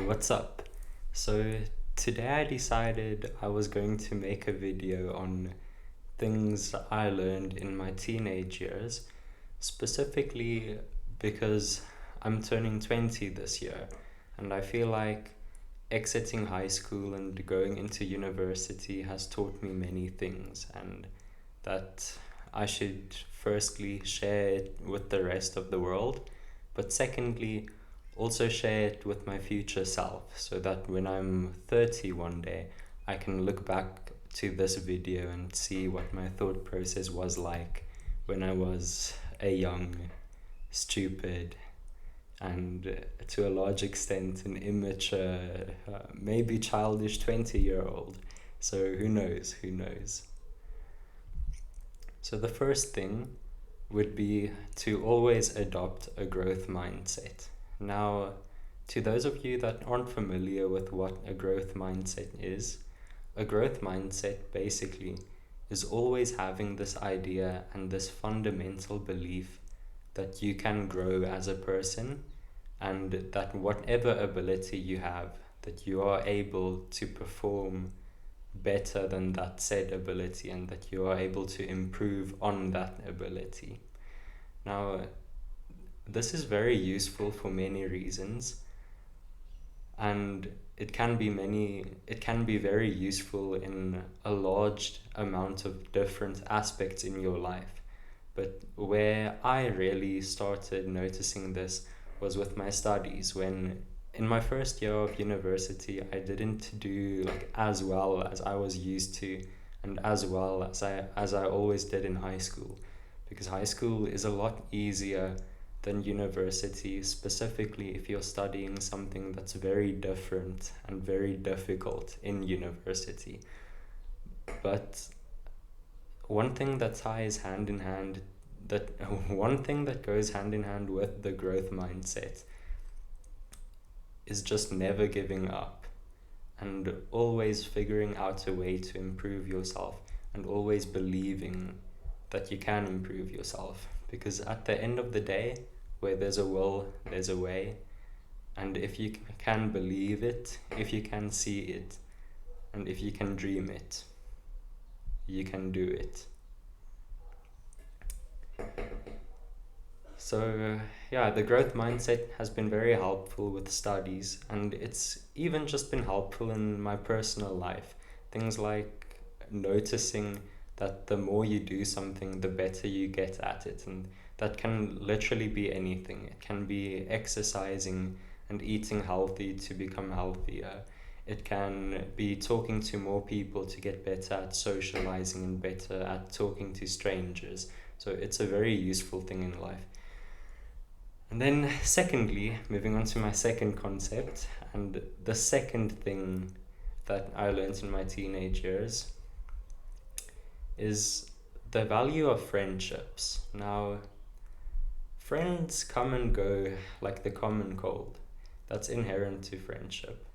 what's up? So, today I decided I was going to make a video on things I learned in my teenage years, specifically because I'm turning 20 this year, and I feel like exiting high school and going into university has taught me many things, and that I should firstly share it with the rest of the world, but secondly, also share it with my future self so that when I'm 30 one day, I can look back to this video and see what my thought process was like when I was a young, stupid, and to a large extent an immature, maybe childish 20-year-old. So who knows? Who knows? So the first thing would be to always adopt a growth mindset. Now, to those of you that aren't familiar with what a growth mindset is, a growth mindset basically is always having this idea and this fundamental belief that you can grow as a person and that whatever ability you have, that you are able to perform better than that said ability and that you are able to improve on that ability. Now, this is very useful for many reasons, and it can be very useful in a large amount of different aspects in your life. But where I really started noticing this was with my studies. When in my first year of university, I didn't do like as well as I was used to and as well as I always did in high school, because high school is a lot easier than university, specifically if you're studying something that's very different and very difficult in university. But one thing that ties hand in hand, that one thing that goes hand in hand with the growth mindset is just never giving up and always figuring out a way to improve yourself and always believing that you can improve yourself. Because at the end of the day, where there's a will, there's a way. And if you can believe it, if you can see it, and if you can dream it, you can do it. So, yeah, the growth mindset has been very helpful with studies, and it's even just been helpful in my personal life. Things like noticing that the more you do something, the better you get at it. And that can literally be anything. It can be exercising and eating healthy to become healthier. It can be talking to more people to get better at socializing and better at talking to strangers. So it's a very useful thing in life. And then, secondly, moving on to my second concept, and the second thing that I learned in my teenage years is the value of friendships. Now, friends come and go like the common cold. That's inherent to friendship.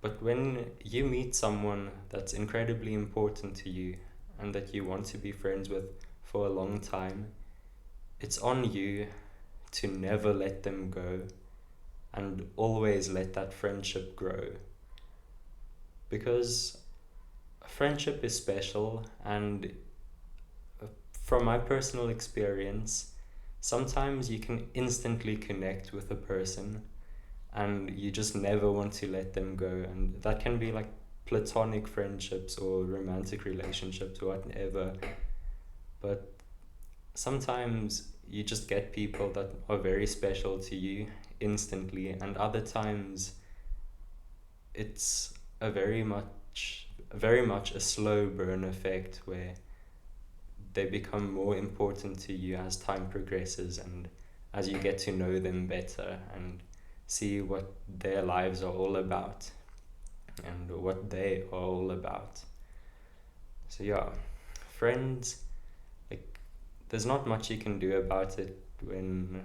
But when you meet someone that's incredibly important to you and that you want to be friends with for a long time, it's on you to never let them go and always let that friendship grow. Because friendship is special, and from my personal experience, sometimes you can instantly connect with a person and you just never want to let them go. And that can be like platonic friendships or romantic relationships or whatever. But sometimes you just get people that are very special to you instantly, and other times it's very much a slow burn effect where they become more important to you as time progresses and as you get to know them better and see what their lives are all about and what they are all about. So yeah, friends, like, there's not much you can do about it when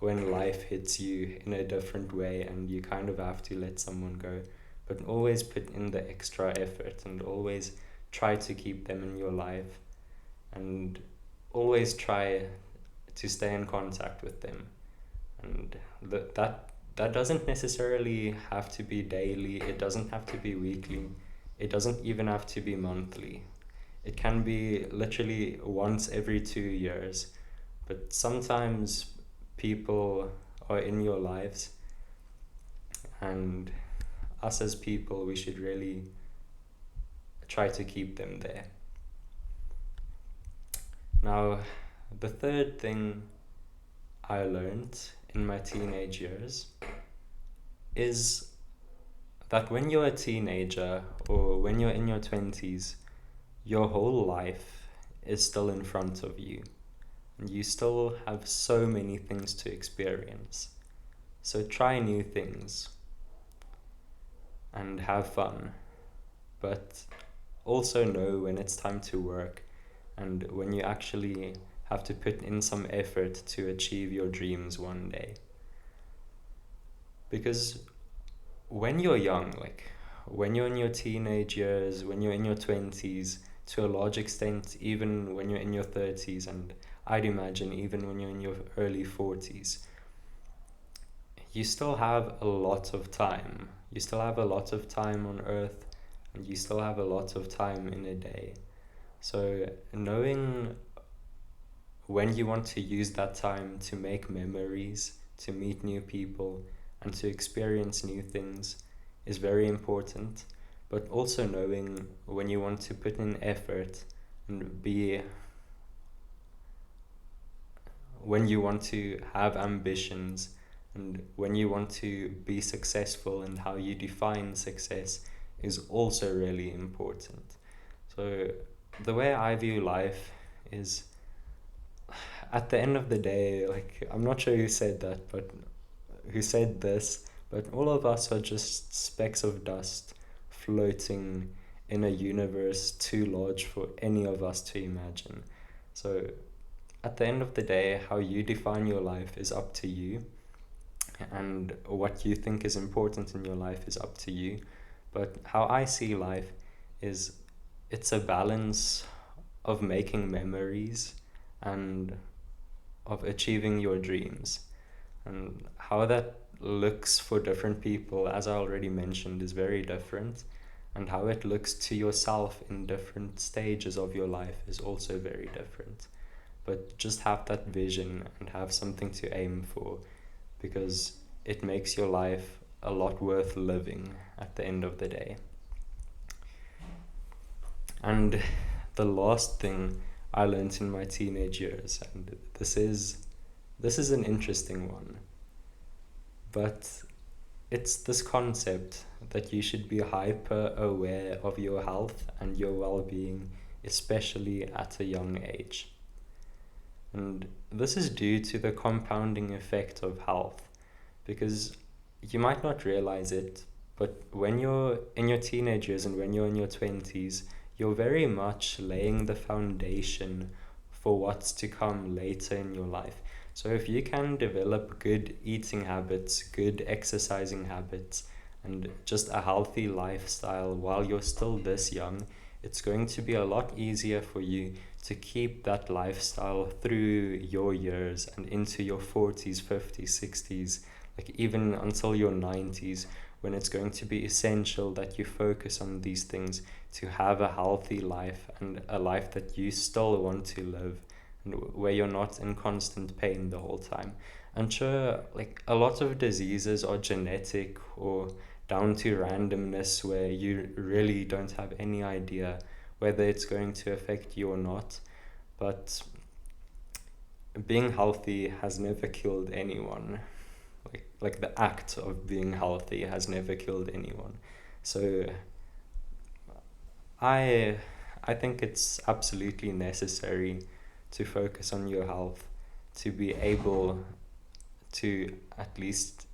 life hits you in a different way and you kind of have to let someone go. But always put in the extra effort and always try to keep them in your life and always try to stay in contact with them. And that doesn't necessarily have to be daily, it doesn't have to be weekly, it doesn't even have to be monthly. It can be literally once every 2 years. But sometimes people are in your lives, and us as people, we should really try to keep them there. Now, the third thing I learned in my teenage years is that when you're a teenager or when you're in your 20s, your whole life is still in front of you. And you still have so many things to experience. So try new things and have fun. But also know when it's time to work and when you actually have to put in some effort to achieve your dreams one day. Because when you're young, like when you're in your teenage years, when you're in your 20s, to a large extent, even when you're in your 30s, and I'd imagine even when you're in your early 40s, you still have a lot of time. You still have a lot of time on Earth, and you still have a lot of time in a day. So knowing when you want to use that time to make memories, to meet new people, and to experience new things is very important. But also knowing when you want to put in effort and when you want to have ambitions and when you want to be successful, and how you define success is also really important. So the way I view life is, at the end of the day, like, I'm not sure who said that, but who said this, but all of us are just specks of dust floating in a universe too large for any of us to imagine. So at the end of the day, how you define your life is up to you, and what you think is important in your life is up to you. But how I see life is, it's a balance of making memories and of achieving your dreams. And how that looks for different people, as I already mentioned, is very different. And how it looks to yourself in different stages of your life is also very different. But just have that vision and have something to aim for, because it makes your life a lot worth living at the end of the day. And the last thing I learned in my teenage years, and this is an interesting one, but it's this concept that you should be hyper aware of your health and your well-being, especially at a young age. And this is due to the compounding effect of health, because you might not realize it, but when you're in your teenage years and when you're in your 20s, you're very much laying the foundation for what's to come later in your life. So if you can develop good eating habits, good exercising habits, and just a healthy lifestyle while you're still this young, it's going to be a lot easier for you to keep that lifestyle through your years and into your 40s, 50s, 60s, like even until your 90s, when it's going to be essential that you focus on these things to have a healthy life and a life that you still want to live, and where you're not in constant pain the whole time. And sure, like a lot of diseases are genetic or down to randomness, where you really don't have any idea whether it's going to affect you or not. But being healthy has never killed anyone. Like the act of being healthy has never killed anyone. So I I think it's absolutely necessary to focus on your health, to be able to at least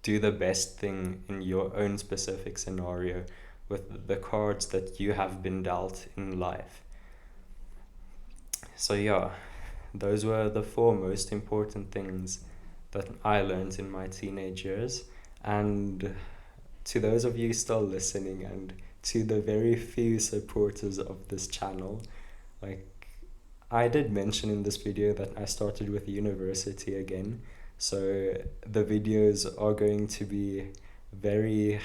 do the best thing in your own specific scenario with the cards that you have been dealt in life. So yeah, those were the 4 most important things that I learned in my teenage years. And to those of you still listening, and to the very few supporters of this channel, like, I did mention in this video that I started with university again. So the videos are going to be very,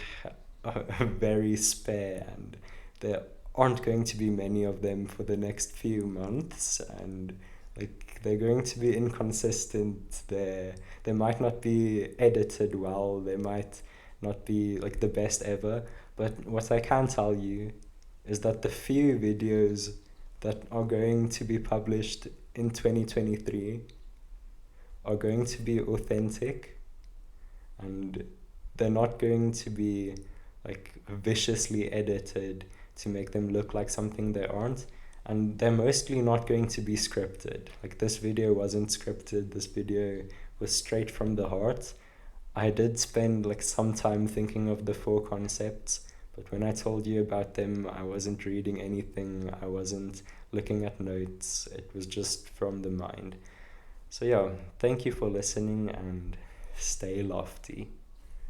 very spare, and there aren't going to be many of them for the next few months, and like they're going to be inconsistent. They might not be edited well. They might not be like the best ever. But what I can tell you is that the few videos that are going to be published in 2023 are going to be authentic, and they're not going to be like viciously edited to make them look like something they aren't. And they're mostly not going to be scripted. Like this video wasn't scripted, this video was straight from the heart. I did spend like some time thinking of the four concepts, but when I told you about them, I wasn't reading anything, I wasn't looking at notes, it was just from the mind. So, yeah, thank you for listening and stay lofty.